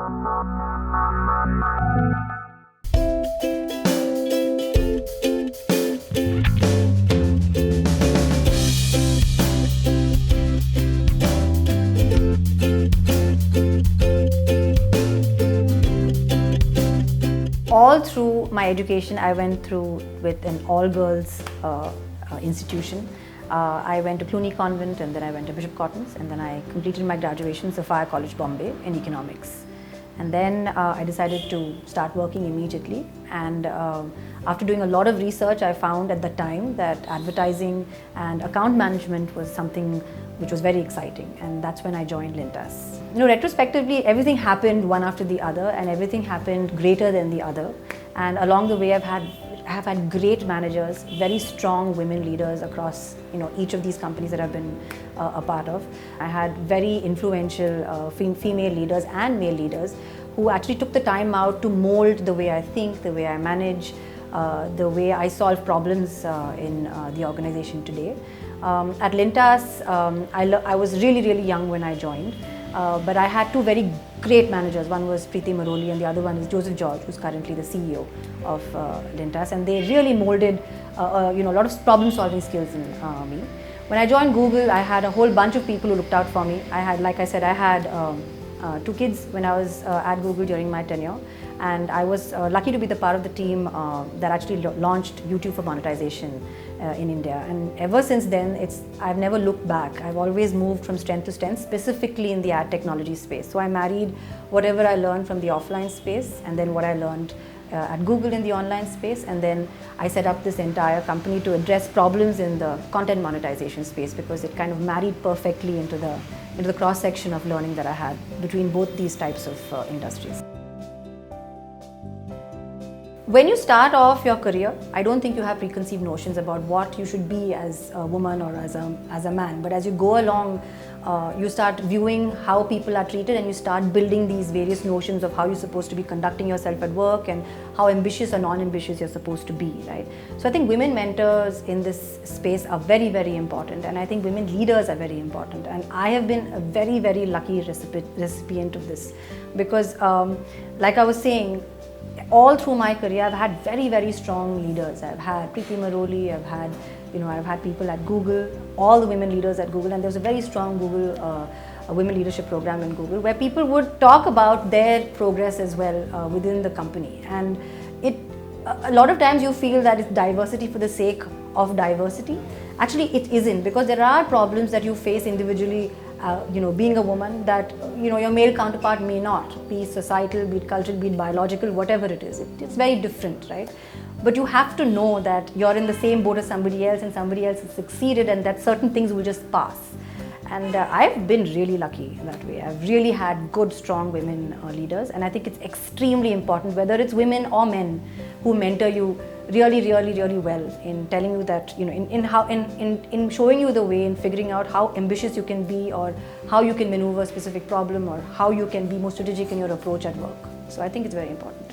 All through my education, I went through with an all-girls institution. I went to Cluny Convent, and then I went to Bishop Cotton's, and then I completed my graduation, Sophia College, Bombay, in economics. And then I decided to start working immediately. And after doing a lot of research, I found at the time that advertising and account management was something which was very exciting, and that's when I joined Lintas. You know, retrospectively, everything happened one after the other, and everything happened greater than the other. And along the way, I have had great managers, very strong women leaders across, you know, each of these companies that I've been a part of. I had very influential female leaders and male leaders who actually took the time out to mold the way I think, the way I manage, the way I solve problems in the organization today. At Lintas, I was really young when I joined, but I had two very great managers. One was Preeti Maroli and the other one is Joseph George, who's currently the CEO of Lintas, and they really molded you know, a lot of problem-solving skills in me. When I joined Google, I had a whole bunch of people who looked out for me. I had, like I said, I had 2 kids when I was at Google during my tenure, and I was lucky to be the part of the team that actually launched YouTube for monetization in India. And ever since then, I've never looked back. I've always moved from strength to strength, specifically in the ad technology space. So I married whatever I learned from the offline space, and then what I learned at Google in the online space, and then I set up this entire company to address problems in the content monetization space, because it kind of married perfectly into the cross-section of learning that I had between both these types of industries. When you start off your career, I don't think you have preconceived notions about what you should be as a woman or as a man. But as you go along, you start viewing how people are treated, and you start building these various notions of how you're supposed to be conducting yourself at work and how ambitious or non-ambitious you're supposed to be, right? So I think women mentors in this space are very important, and I think women leaders are very important. And I have been a very lucky recipient of this, because like I was saying, all through my career, I've had very strong leaders. I've had Preeti Maroli, I've had people at Google, all the women leaders at Google, and there was a very strong Google women leadership program in Google where people would talk about their progress as well within the company. And a lot of times you feel that it's diversity for the sake of diversity. Actually, it isn't, because there are problems that you face individually. Being a woman that your male counterpart may not, be it societal, be it cultural, be it biological, whatever it is. It's very different, right? But you have to know that you're in the same boat as somebody else, and somebody else has succeeded, and that certain things will just pass. And I've been really lucky that way. I've really had good, strong women leaders, and I think it's extremely important, whether it's women or men, who mentor you really well in telling you that, in showing you the way, in figuring out how ambitious you can be, or how you can maneuver a specific problem, or how you can be more strategic in your approach at work. So I think it's very important.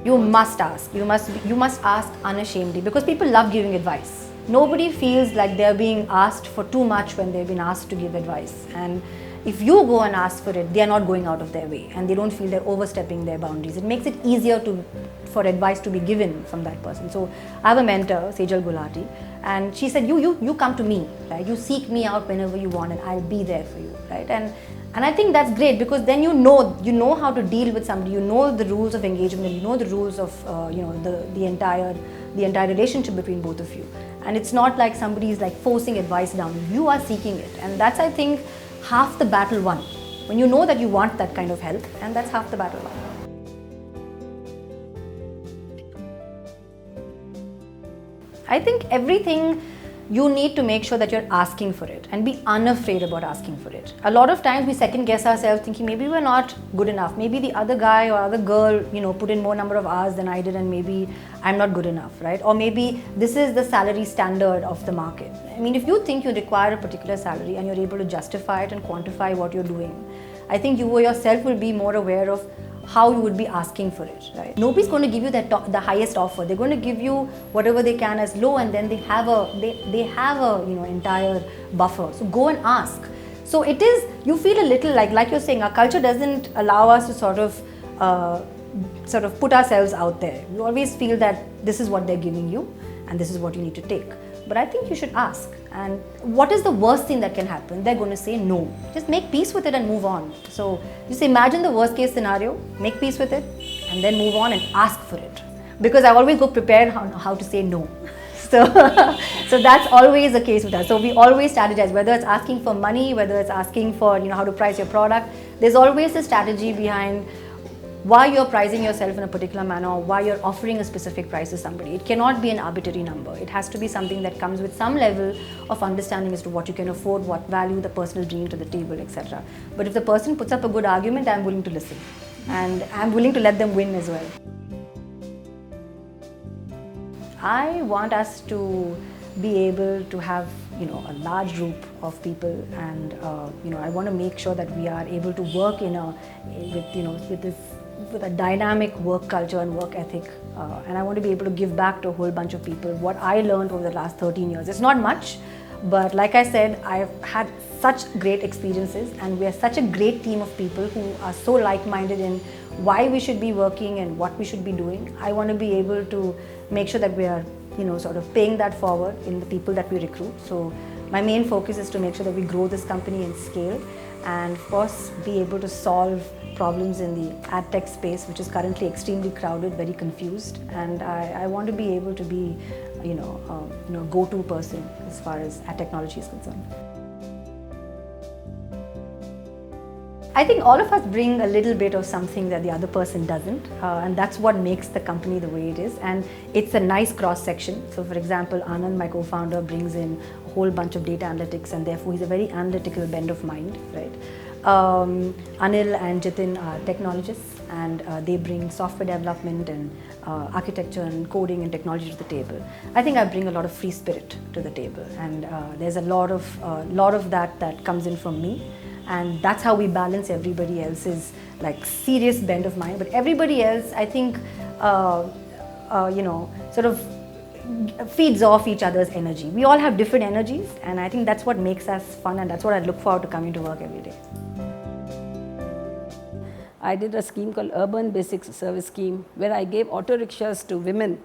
You must ask. You must ask unashamedly, because people love giving advice. Nobody feels like they're being asked for too much when they've been asked to give advice. And if you go and ask for it, they are not going out of their way, and they don't feel they're overstepping their boundaries. It makes it easier for advice to be given from that person. So I have a mentor, Sejal Gulati, and she said, you come to me, right? You seek me out whenever you want, and I'll be there for you, right? And I think that's great, because then you know how to deal with somebody. You know the rules of engagement, and you know the rules of the entire relationship between both of you. And it's not like somebody is like forcing advice down. You are seeking it, and that's, I think, half the battle won. When you know that you want that kind of help, and that's half the battle won. I think everything, you need to make sure that you're asking for it, and be unafraid about asking for it. A lot of times we second guess ourselves, thinking maybe we're not good enough. Maybe the other guy or other girl, put in more number of hours than I did, and maybe I'm not good enough, right? Or maybe this is the salary standard of the market. I mean, if you think you require a particular salary and you're able to justify it and quantify what you're doing, I think you yourself will be more aware of how you would be asking for it, right? Nobody's going to give you the highest offer. They're going to give you whatever they can as low, and then they have a entire buffer. So go and ask. So it is, you feel a little like you're saying, our culture doesn't allow us to sort of put ourselves out there. You always feel that this is what they're giving you and this is what you need to take. But I think you should ask. And what is the worst thing that can happen? They're going to say no. Just make peace with it and move on. So just imagine the worst case scenario, make peace with it, and then move on and ask for it. Because I always go prepared on how to say no. So, so that's always the case with us. So we always strategize, whether it's asking for money, whether it's asking for how to price your product. There's always a strategy behind why you're pricing yourself in a particular manner, or why you're offering a specific price to somebody. It cannot be an arbitrary number. It has to be something that comes with some level of understanding as to what you can afford, what value the person is bringing to the table, etc. But if the person puts up a good argument, I'm willing to listen. And I'm willing to let them win as well. I want us to be able to have a large group of people, and I want to make sure that we are able to work with a dynamic work culture and work ethic, and I want to be able to give back to a whole bunch of people what I learned over the last 13 years. It's not much, but like I said, I've had such great experiences, and we are such a great team of people who are so like-minded in why we should be working and what we should be doing. I want to be able to make sure that we are sort of paying that forward in the people that we recruit. So my main focus is to make sure that we grow this company and scale, and of course be able to solve problems in the ad tech space, which is currently extremely crowded, very confused, and I want to be able to be a go-to person as far as ad technology is concerned. I think all of us bring a little bit of something that the other person doesn't, and that's what makes the company the way it is, and it's a nice cross-section. So for example, Anand, my co-founder, brings in a whole bunch of data analytics, and therefore he's a very analytical bend of mind, right? Anil and Jitin are technologists, and they bring software development and architecture and coding and technology to the table. I think I bring a lot of free spirit to the table, and there's a lot of that comes in from me. And that's how we balance everybody else's serious bend of mind. But everybody else, I think, sort of feeds off each other's energy. We all have different energies, and I think that's what makes us fun, and that's what I look forward to coming to work every day. I did a scheme called Urban Basic Service Scheme, where I gave auto rickshaws to women.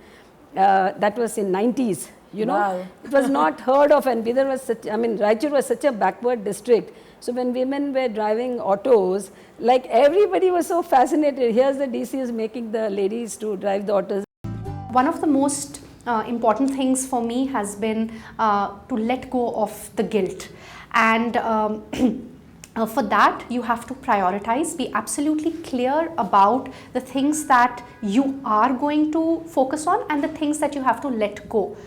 That was in 90s. Wow. It was not heard of, and Raichur was such a backward district. So when women were driving autos, everybody was so fascinated. Here's the DC is making the ladies to drive the autos. One of the most important things for me has been to let go of the guilt, and for that you have to prioritize, be absolutely clear about the things that you are going to focus on and the things that you have to let go.